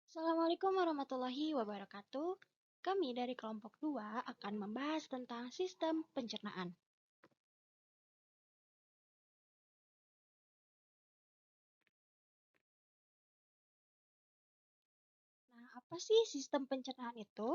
Assalamualaikum warahmatullahi wabarakatuh. Kami dari kelompok 2 akan membahas tentang sistem pencernaan. Nah, apa sih sistem pencernaan itu?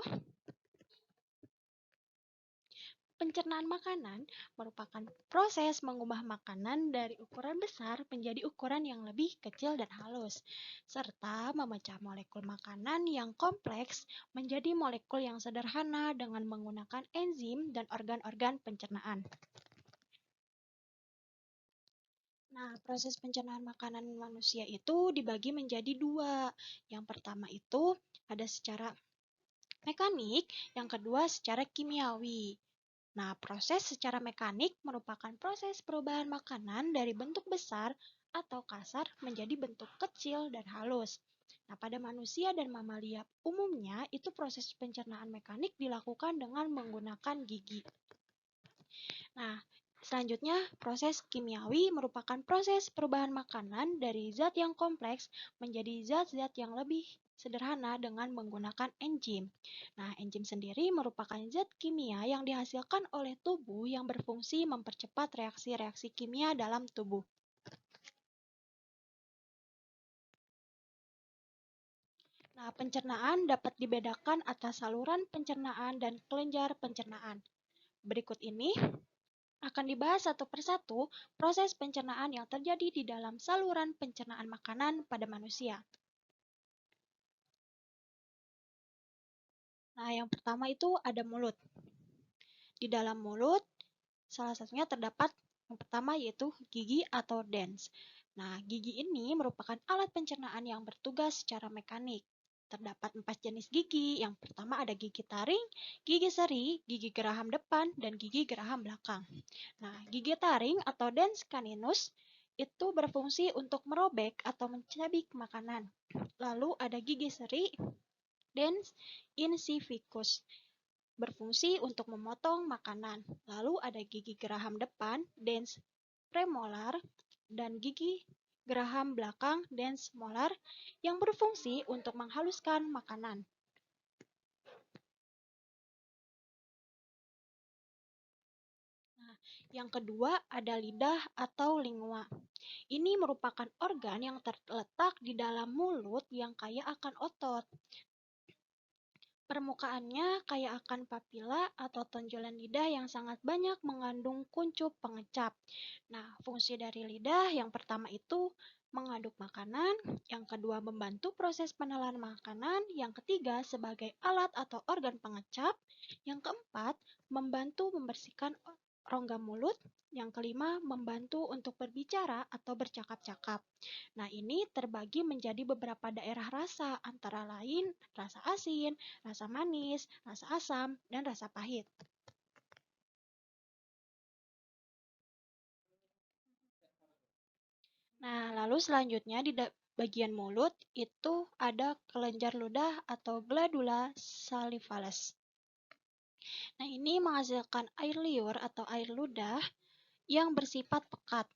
Pencernaan makanan merupakan proses mengubah makanan dari ukuran besar menjadi ukuran yang lebih kecil dan halus, serta memecah molekul makanan yang kompleks menjadi molekul yang sederhana dengan menggunakan enzim dan organ-organ pencernaan. Nah, proses pencernaan makanan manusia itu dibagi menjadi dua. Yang pertama itu ada secara mekanik, yang kedua secara kimiawi. Nah, proses secara mekanik merupakan proses perubahan makanan dari bentuk besar atau kasar menjadi bentuk kecil dan halus. Nah, pada manusia dan mamalia umumnya itu proses pencernaan mekanik dilakukan dengan menggunakan gigi. Nah, selanjutnya, proses kimiawi merupakan proses perubahan makanan dari zat yang kompleks menjadi zat-zat yang lebih sederhana dengan menggunakan enzim. Nah, enzim sendiri merupakan zat kimia yang dihasilkan oleh tubuh yang berfungsi mempercepat reaksi-reaksi kimia dalam tubuh. Nah, pencernaan dapat dibedakan atas saluran pencernaan dan kelenjar pencernaan. Berikut ini akan dibahas satu persatu proses pencernaan yang terjadi di dalam saluran pencernaan makanan pada manusia. Nah, yang pertama itu ada mulut. Di dalam mulut, salah satunya terdapat yang pertama yaitu gigi atau dens. Nah, gigi ini merupakan alat pencernaan yang bertugas secara mekanik. Terdapat 4 jenis gigi. Yang pertama ada gigi taring, gigi seri, gigi geraham depan, dan gigi geraham belakang. Nah, gigi taring atau dens caninus itu berfungsi untuk merobek atau mencabik makanan. Lalu ada gigi seri, dens incivicus, berfungsi untuk memotong makanan. Lalu ada gigi geraham depan, dens premolar, dan gigi geraham belakang, dens molar, yang berfungsi untuk menghaluskan makanan. Nah, yang kedua ada lidah atau lingua. Ini merupakan organ yang terletak di dalam mulut yang kaya akan otot. Permukaannya kaya akan papila atau tonjolan lidah yang sangat banyak mengandung kuncup pengecap. Nah, fungsi dari lidah yang pertama itu mengaduk makanan, yang kedua membantu proses penelan makanan, yang ketiga sebagai alat atau organ pengecap, yang keempat membantu membersihkan rongga mulut, yang kelima membantu untuk berbicara atau bercakap-cakap. Nah, ini terbagi menjadi beberapa daerah rasa, antara lain rasa asin, rasa manis, rasa asam, dan rasa pahit. Nah, lalu selanjutnya di bagian mulut itu ada kelenjar ludah atau gladula salivalis. Nah, ini menghasilkan air liur atau air ludah yang bersifat pekat.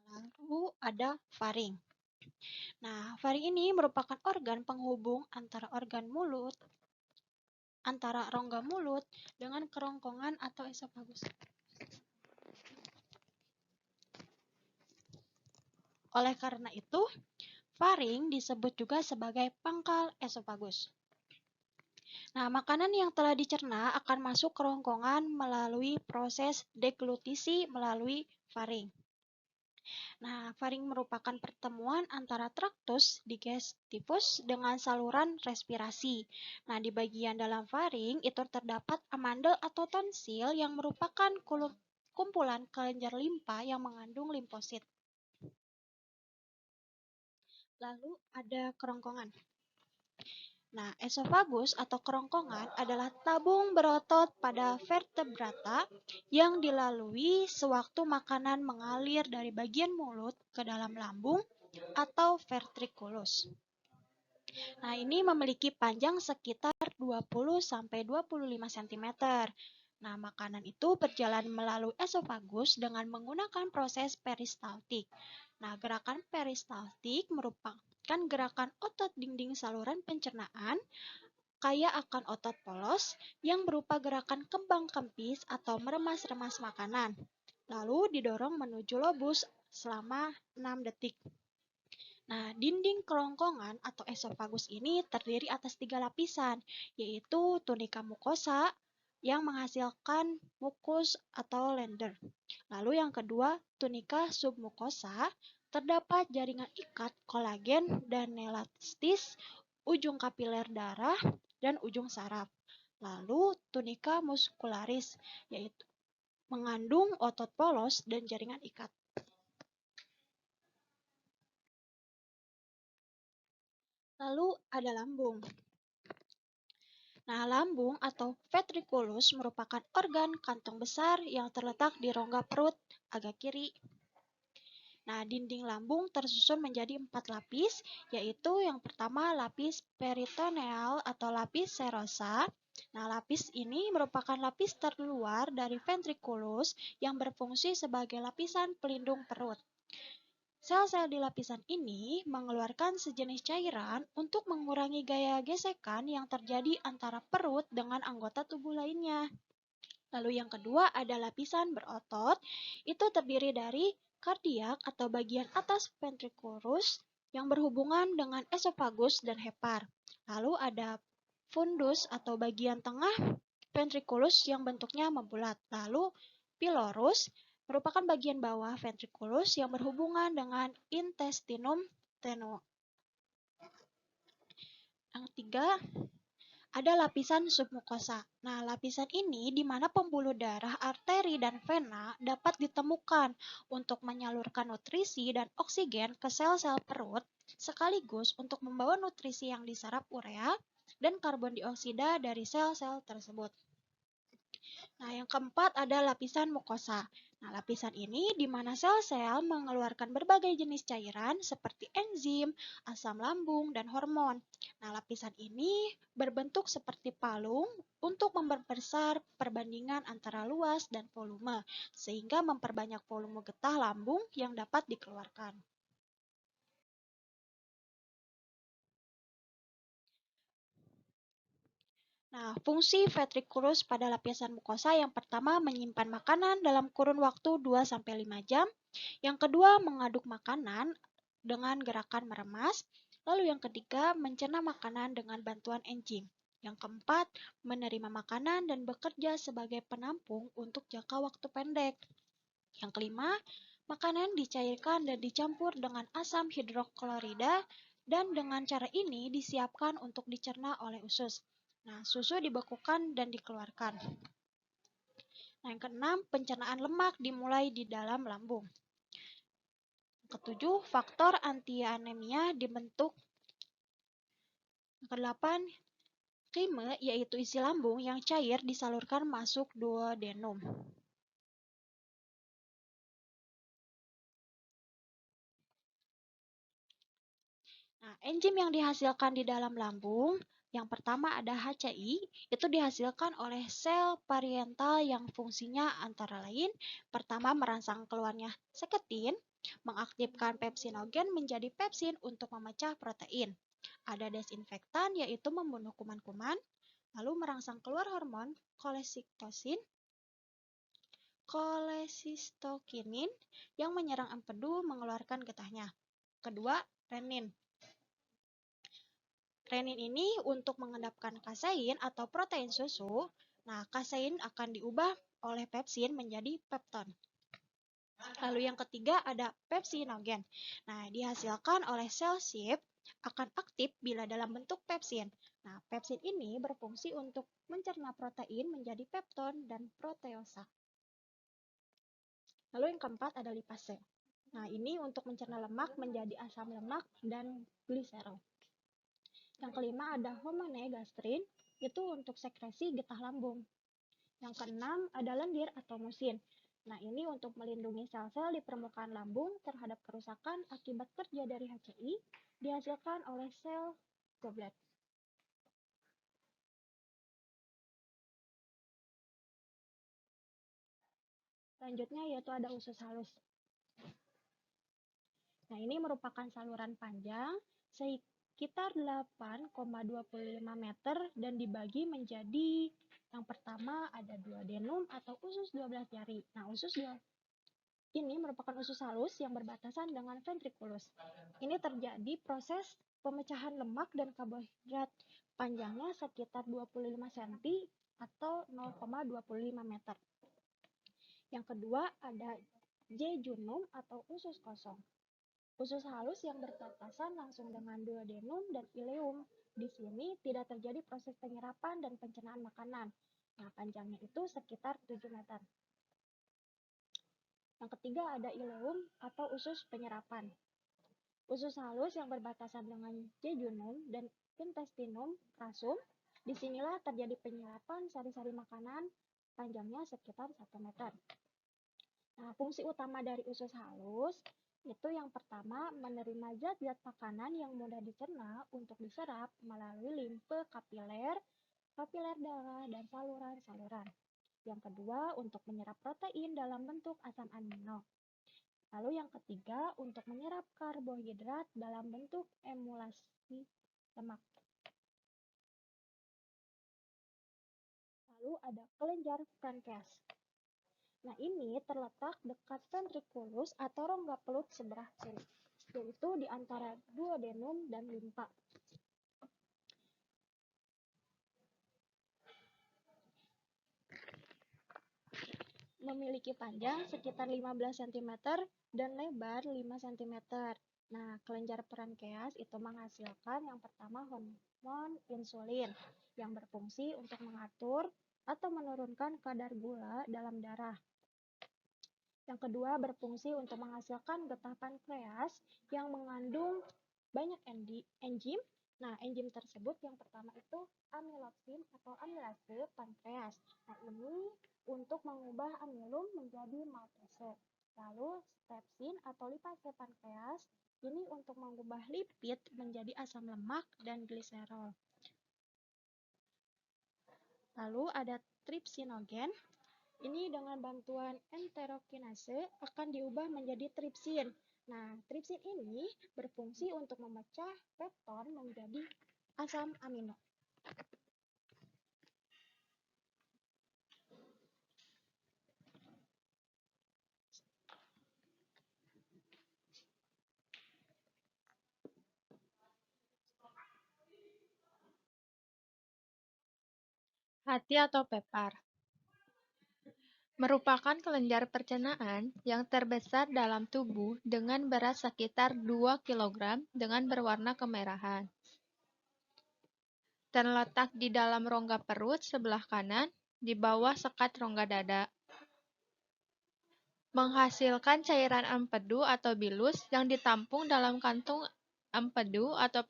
Lalu ada faring. Nah, faring ini merupakan organ penghubung antara rongga mulut dengan kerongkongan atau esofagus. Oleh karena itu, faring disebut juga sebagai pangkal esofagus. Nah, makanan yang telah dicerna akan masuk kerongkongan melalui proses deglutisi melalui faring. Nah, faring merupakan pertemuan antara traktus digestivus dengan saluran respirasi. Nah, di bagian dalam faring itu terdapat amandel atau tonsil yang merupakan kumpulan kelenjar limpa yang mengandung limfosit. Lalu ada kerongkongan. Nah, esofagus atau kerongkongan adalah tabung berotot pada vertebrata yang dilalui sewaktu makanan mengalir dari bagian mulut ke dalam lambung atau ventriculus. Nah, ini memiliki panjang sekitar 20-25 cm. Nah, makanan itu berjalan melalui esofagus dengan menggunakan proses peristaltik. Nah, gerakan peristaltik melibatkan gerakan otot dinding saluran pencernaan, kaya akan otot polos yang berupa gerakan kembang kempis atau meremas-remas makanan, lalu didorong menuju lobus selama 6 detik. Nah, dinding kerongkongan atau esofagus ini terdiri atas 3 lapisan, yaitu tunika mukosa yang menghasilkan mukus atau lender. Lalu yang kedua, tunika submukosa, terdapat jaringan ikat kolagen dan elastis, ujung kapiler darah, dan ujung saraf. Lalu tunika muskularis, yaitu mengandung otot polos dan jaringan ikat. Lalu ada lambung. Nah, lambung atau ventriculus merupakan organ kantong besar yang terletak di rongga perut agak kiri. Nah, dinding lambung tersusun menjadi 4 lapis, yaitu yang pertama lapis peritoneal atau lapis serosa. Nah, lapis ini merupakan lapis terluar dari ventriculus yang berfungsi sebagai lapisan pelindung perut. Sel-sel di lapisan ini mengeluarkan sejenis cairan untuk mengurangi gaya gesekan yang terjadi antara perut dengan anggota tubuh lainnya. Lalu yang kedua ada lapisan berotot, itu terdiri dari kardiak atau bagian atas ventriculus yang berhubungan dengan esofagus dan hepar. Lalu ada fundus atau bagian tengah ventriculus yang bentuknya membulat. Lalu pylorus merupakan bagian bawah ventriculus yang berhubungan dengan intestinum tenuum. Yang ketiga, ada lapisan submukosa. Nah, lapisan ini di mana pembuluh darah, arteri, dan vena dapat ditemukan untuk menyalurkan nutrisi dan oksigen ke sel-sel perut, sekaligus untuk membawa nutrisi yang diserap urea dan karbon dioksida dari sel-sel tersebut. Nah, yang keempat ada lapisan mukosa. Nah, lapisan ini di mana sel-sel mengeluarkan berbagai jenis cairan seperti enzim, asam lambung, dan hormon. Nah, lapisan ini berbentuk seperti palung untuk memperbesar perbandingan antara luas dan volume, sehingga memperbanyak volume getah lambung yang dapat dikeluarkan. Nah, fungsi ventriculus pada lapisan mukosa yang pertama menyimpan makanan dalam kurun waktu 2-5 jam, yang kedua mengaduk makanan dengan gerakan meremas, lalu yang ketiga mencerna makanan dengan bantuan enzim. Yang keempat, menerima makanan dan bekerja sebagai penampung untuk jangka waktu pendek. Yang kelima, makanan dicairkan dan dicampur dengan asam hidroklorida dan dengan cara ini disiapkan untuk dicerna oleh usus. Nah, susu dibekukan dan dikeluarkan. Nah, yang keenam, pencernaan lemak dimulai di dalam lambung. Yang ketujuh, faktor anti-anemia dibentuk. Yang kedelapan, chyme yaitu isi lambung yang cair disalurkan masuk duodenum. Nah, enzim yang dihasilkan di dalam lambung, yang pertama ada HCI, itu dihasilkan oleh sel parietal yang fungsinya antara lain, pertama merangsang keluarnya seketin, mengaktifkan pepsinogen menjadi pepsin untuk memecah protein. Ada desinfektan yaitu membunuh kuman-kuman, lalu merangsang keluar hormon kolesistokinin yang menyerang empedu mengeluarkan getahnya. Kedua, renin. Renin ini untuk mengendapkan kasein atau protein susu. Nah, kasein akan diubah oleh pepsin menjadi pepton. Lalu yang ketiga ada pepsinogen. Nah, dihasilkan oleh sel sip akan aktif bila dalam bentuk pepsin. Nah, pepsin ini berfungsi untuk mencerna protein menjadi pepton dan proteosa. Lalu yang keempat ada lipase. Nah, ini untuk mencerna lemak menjadi asam lemak dan gliserol. Yang kelima ada homonegastrin, itu untuk sekresi getah lambung. Yang keenam ada lendir atau musin. Nah, ini untuk melindungi sel-sel di permukaan lambung terhadap kerusakan akibat kerja dari HCI dihasilkan oleh sel goblet. Selanjutnya yaitu ada usus halus. Nah, ini merupakan saluran panjang sekitar 8,25 meter dan dibagi menjadi yang pertama ada duodenum atau usus 12 jari. Nah, ini merupakan usus halus yang berbatasan dengan ventriculus. Ini terjadi proses pemecahan lemak dan karbohidrat. Panjangnya sekitar 25 cm atau 0,25 meter. Yang kedua ada jejunum atau usus kosong. Usus halus yang berbatasan langsung dengan duodenum dan ileum. Di sini tidak terjadi proses penyerapan dan pencernaan makanan. Nah, panjangnya itu sekitar 7 meter. Yang ketiga ada ileum atau usus penyerapan. Usus halus yang berbatasan dengan jejunum dan intestinum rasum. Disinilah terjadi penyerapan sari-sari makanan, panjangnya sekitar 1 meter. Nah, fungsi utama dari usus halus itu yang pertama menerima zat-zat makanan yang mudah dicerna untuk diserap melalui limfe kapiler, kapiler darah, dan saluran-saluran. Yang kedua untuk menyerap protein dalam bentuk asam amino. Lalu yang ketiga untuk menyerap karbohidrat dalam bentuk emulsi lemak. Lalu ada kelenjar pankreas. Nah, ini terletak dekat ventriculus atau rongga perut sebelah kiri, yaitu di antara duodenum dan limpa. Memiliki panjang sekitar 15 cm dan lebar 5 cm. Nah, kelenjar pankreas itu menghasilkan yang pertama hormon insulin yang berfungsi untuk mengatur atau menurunkan kadar gula dalam darah. Yang kedua berfungsi untuk menghasilkan getah pankreas yang mengandung banyak enzim. Nah, enzim tersebut yang pertama itu amilopsin atau amilase pankreas. Nah, ini untuk mengubah amilum menjadi maltose. Lalu stepsin atau lipase pankreas ini untuk mengubah lipid menjadi asam lemak dan gliserol. Lalu ada tripsinogen. Ini dengan bantuan enterokinase akan diubah menjadi tripsin. Nah, tripsin ini berfungsi untuk memecah pepton menjadi asam amino. Hati atau pepar merupakan kelenjar pencernaan yang terbesar dalam tubuh dengan berat sekitar 2 kg dengan berwarna kemerahan. Terletak di dalam rongga perut sebelah kanan, di bawah sekat rongga dada. Menghasilkan cairan empedu atau bilus yang ditampung dalam kantung empedu atau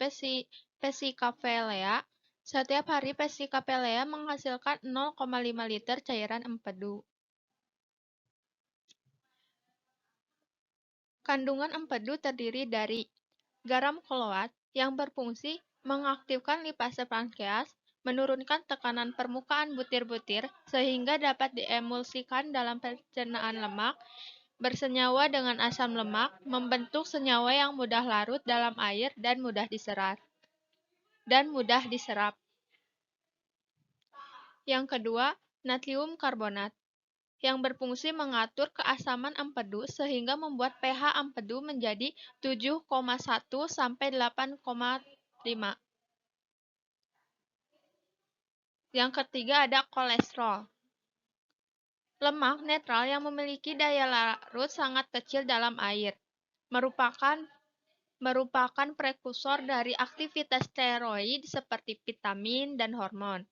vesicapelea. Setiap hari vesicapelea menghasilkan 0,5 liter cairan empedu. Kandungan empedu terdiri dari garam kloat yang berfungsi mengaktifkan lipase pankreas, menurunkan tekanan permukaan butir-butir sehingga dapat diemulsikan dalam pencernaan lemak, bersenyawa dengan asam lemak, membentuk senyawa yang mudah larut dalam air dan mudah diserap. Yang kedua, natrium karbonat yang berfungsi mengatur keasaman empedu sehingga membuat pH empedu menjadi 7,1 sampai 8,5. Yang ketiga ada kolesterol. Lemak netral yang memiliki daya larut sangat kecil dalam air. Merupakan prekursor dari aktivitas steroid seperti vitamin dan hormon.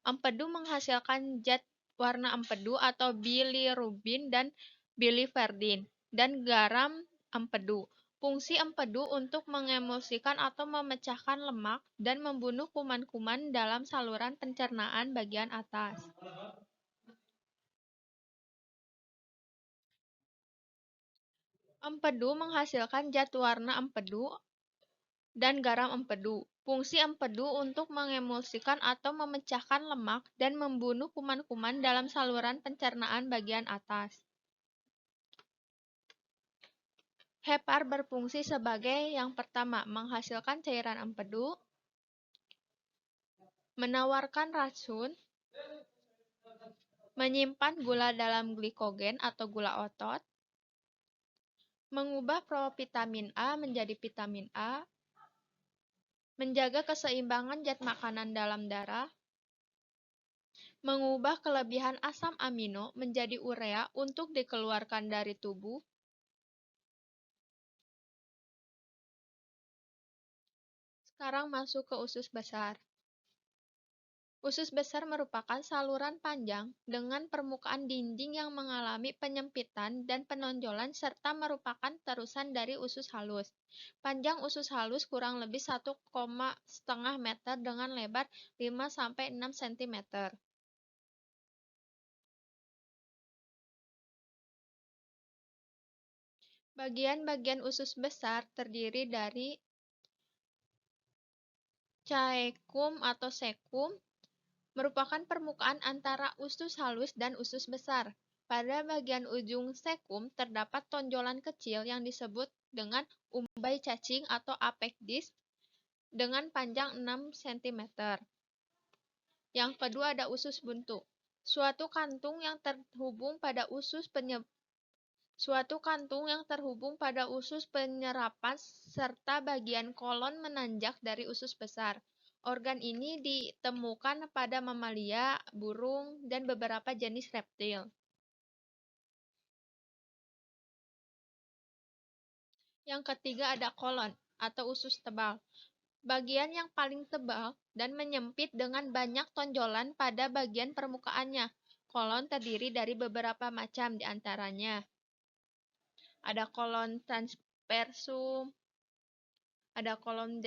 Empedu menghasilkan zat warna empedu atau bilirubin dan biliverdin dan garam empedu. Fungsi empedu untuk mengemulsikan atau memecahkan lemak dan membunuh kuman-kuman dalam saluran pencernaan bagian atas. Empedu menghasilkan zat warna empedu dan garam empedu. Fungsi empedu untuk mengemulsikan atau memecahkan lemak dan membunuh kuman-kuman dalam saluran pencernaan bagian atas. Hepar berfungsi sebagai yang pertama, menghasilkan cairan empedu, menawarkan racun, menyimpan gula dalam glikogen atau gula otot, mengubah provitamin A menjadi vitamin A, menjaga keseimbangan zat makanan dalam darah, mengubah kelebihan asam amino menjadi urea untuk dikeluarkan dari tubuh. Sekarang masuk ke usus besar. Usus besar merupakan saluran panjang dengan permukaan dinding yang mengalami penyempitan dan penonjolan serta merupakan terusan dari usus halus. Panjang usus halus kurang lebih 1,5 meter dengan lebar 5-6 cm. Bagian-bagian usus besar terdiri dari caecum atau cecum, merupakan permukaan antara usus halus dan usus besar. Pada bagian ujung cecum terdapat tonjolan kecil yang disebut dengan umbai cacing atau apekdis dengan panjang 6 cm. Yang kedua ada usus buntu. Suatu kantung yang terhubung pada usus penyerapan serta bagian kolon menanjak dari usus besar. Organ ini ditemukan pada mamalia, burung, dan beberapa jenis reptil. Yang ketiga ada kolon atau usus tebal. Bagian yang paling tebal dan menyempit dengan banyak tonjolan pada bagian permukaannya. Kolon terdiri dari beberapa macam di antaranya. Ada kolon transversum, ada kolon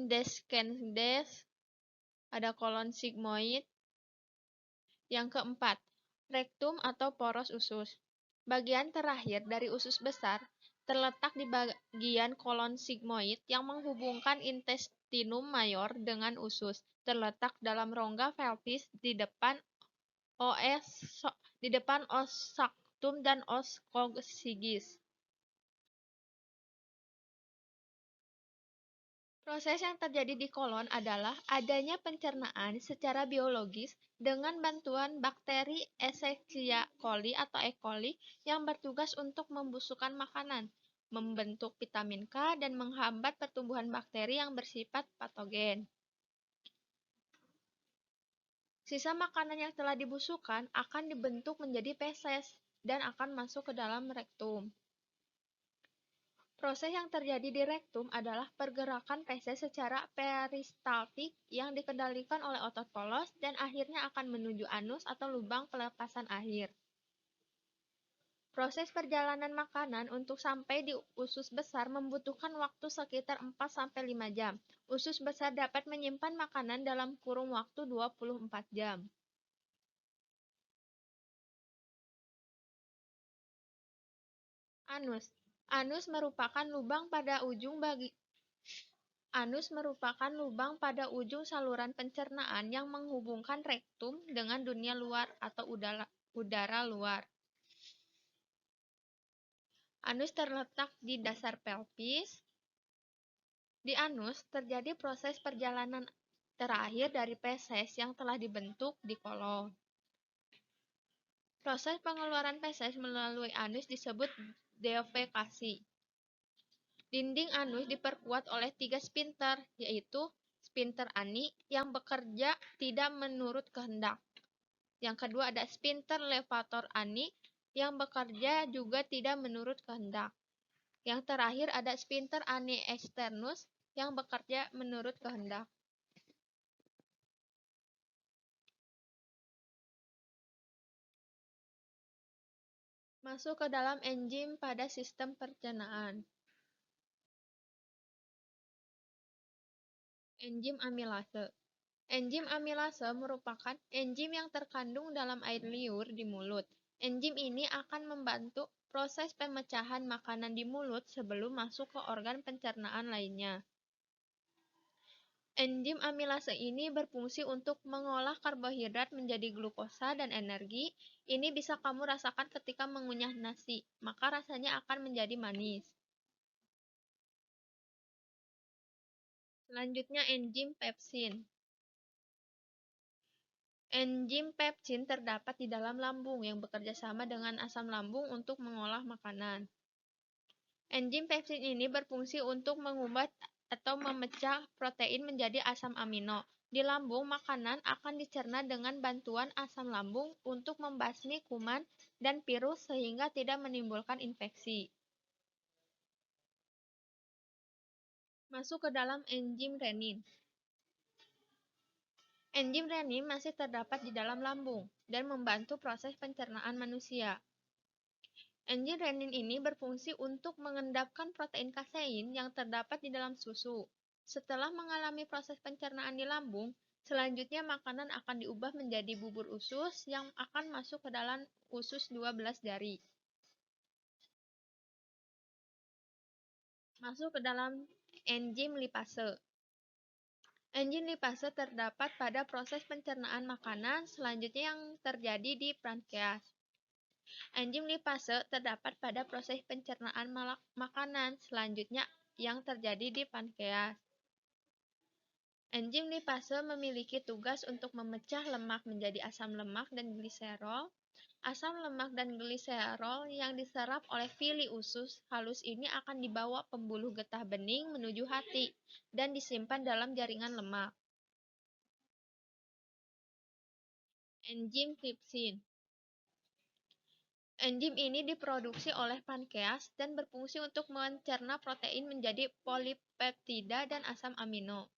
descendens, ada kolon sigmoid. Yang keempat, rektum atau poros usus. Bagian terakhir dari usus besar terletak di bagian kolon sigmoid yang menghubungkan intestinum mayor dengan usus. Terletak dalam rongga pelvis di depan os sanctum dan os coccygeus. Proses yang terjadi di kolon adalah adanya pencernaan secara biologis dengan bantuan bakteri Escherichia coli atau E. coli yang bertugas untuk membusukkan makanan, membentuk vitamin K, dan menghambat pertumbuhan bakteri yang bersifat patogen. Sisa makanan yang telah dibusukkan akan dibentuk menjadi feses dan akan masuk ke dalam rektum. Proses yang terjadi di rektum adalah pergerakan feses secara peristaltik yang dikendalikan oleh otot polos dan akhirnya akan menuju anus atau lubang pelepasan akhir. Proses perjalanan makanan untuk sampai di usus besar membutuhkan waktu sekitar 4-5 jam. Usus besar dapat menyimpan makanan dalam kurun waktu 24 jam. Anus. Anus merupakan lubang pada ujung saluran pencernaan yang menghubungkan rektum dengan dunia luar atau udara luar. Anus terletak di dasar pelvis. Di anus terjadi proses perjalanan terakhir dari feses yang telah dibentuk di kolon. Proses pengeluaran feses melalui anus disebut defekasi. Dinding anus diperkuat oleh 3 sphincter, yaitu sphincter ani yang bekerja tidak menurut kehendak. Yang kedua ada sphincter levator ani yang bekerja juga tidak menurut kehendak. Yang terakhir ada sphincter ani externus yang bekerja menurut kehendak. Masuk ke dalam enzim pada sistem pencernaan. Enzim amilase. Enzim amilase merupakan enzim yang terkandung dalam air liur di mulut. Enzim ini akan membantu proses pemecahan makanan di mulut sebelum masuk ke organ pencernaan lainnya. Enzim amilase ini berfungsi untuk mengolah karbohidrat menjadi glukosa dan energi. Ini bisa kamu rasakan ketika mengunyah nasi, maka rasanya akan menjadi manis. Selanjutnya enzim pepsin. Enzim pepsin terdapat di dalam lambung yang bekerja sama dengan asam lambung untuk mengolah makanan. Enzim pepsin ini berfungsi untuk mengubah atau memecah protein menjadi asam amino. Di lambung, makanan akan dicerna dengan bantuan asam lambung untuk membasmi kuman dan virus sehingga tidak menimbulkan infeksi. Masuk ke dalam enzim renin. Enzim renin masih terdapat di dalam lambung dan membantu proses pencernaan manusia. Enzim renin ini berfungsi untuk mengendapkan protein kasein yang terdapat di dalam susu. Setelah mengalami proses pencernaan di lambung, selanjutnya makanan akan diubah menjadi bubur usus yang akan masuk ke dalam usus 12 jari. Masuk ke dalam enzim lipase. Enzim lipase terdapat pada proses pencernaan makanan selanjutnya yang terjadi di pankreas. Enzim lipase terdapat pada proses pencernaan makanan selanjutnya yang terjadi di pankreas. Enzim lipase memiliki tugas untuk memecah lemak menjadi asam lemak dan gliserol. Asam lemak dan gliserol yang diserap oleh villi usus halus ini akan dibawa pembuluh getah bening menuju hati dan disimpan dalam jaringan lemak. Enzim tripsin. Enzim ini diproduksi oleh pankreas dan berfungsi untuk mencerna protein menjadi polipeptida dan asam amino.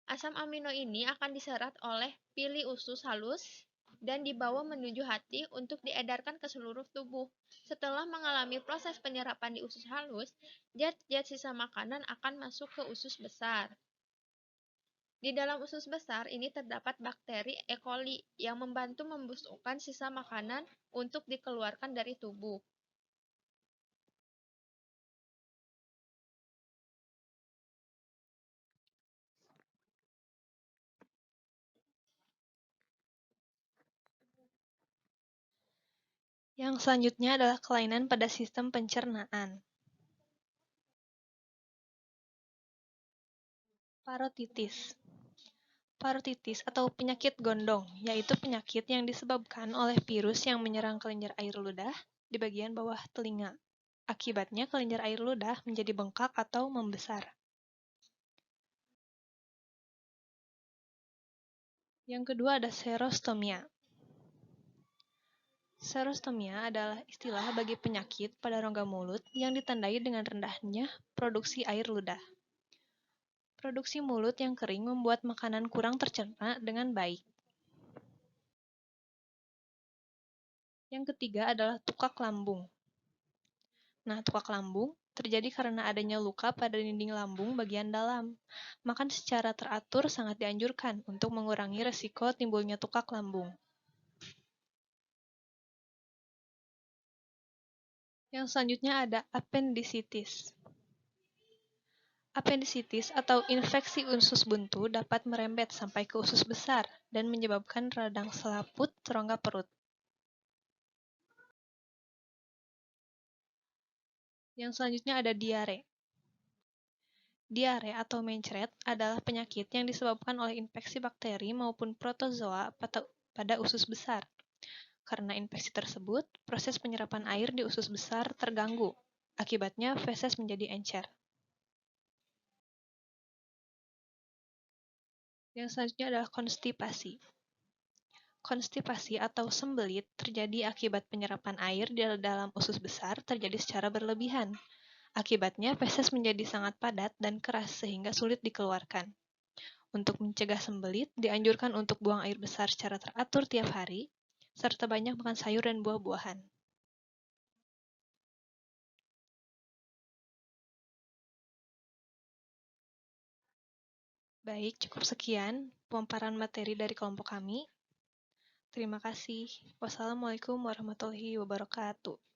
Asam amino ini akan diserap oleh villi usus halus dan dibawa menuju hati untuk diedarkan ke seluruh tubuh. Setelah mengalami proses penyerapan di usus halus, zat-zat sisa makanan akan masuk ke usus besar. Di dalam usus besar ini terdapat bakteri E. coli yang membantu membusukkan sisa makanan untuk dikeluarkan dari tubuh. Yang selanjutnya adalah kelainan pada sistem pencernaan. Parotitis. Parotitis atau penyakit gondong, yaitu penyakit yang disebabkan oleh virus yang menyerang kelenjar air ludah di bagian bawah telinga. Akibatnya kelenjar air ludah menjadi bengkak atau membesar. Yang kedua ada serostomia. Serostomia adalah istilah bagi penyakit pada rongga mulut yang ditandai dengan rendahnya produksi air ludah. Produksi mulut yang kering membuat makanan kurang tercerna dengan baik. Yang ketiga adalah tukak lambung. Nah, tukak lambung terjadi karena adanya luka pada dinding lambung bagian dalam. Makan secara teratur sangat dianjurkan untuk mengurangi resiko timbulnya tukak lambung. Yang selanjutnya ada appendicitis. Appendicitis atau infeksi usus buntu dapat merembet sampai ke usus besar dan menyebabkan radang selaput rongga perut. Yang selanjutnya ada diare. Diare atau mencret adalah penyakit yang disebabkan oleh infeksi bakteri maupun protozoa pada usus besar. Karena infeksi tersebut, proses penyerapan air di usus besar terganggu. Akibatnya, feses menjadi encer. Yang selanjutnya adalah konstipasi. Konstipasi atau sembelit terjadi akibat penyerapan air di dalam usus besar terjadi secara berlebihan. Akibatnya, feses menjadi sangat padat dan keras sehingga sulit dikeluarkan. Untuk mencegah sembelit, dianjurkan untuk buang air besar secara teratur tiap hari, serta banyak makan sayur dan buah-buahan. Baik, cukup sekian pemaparan materi dari kelompok kami. Terima kasih. Wassalamualaikum warahmatullahi wabarakatuh.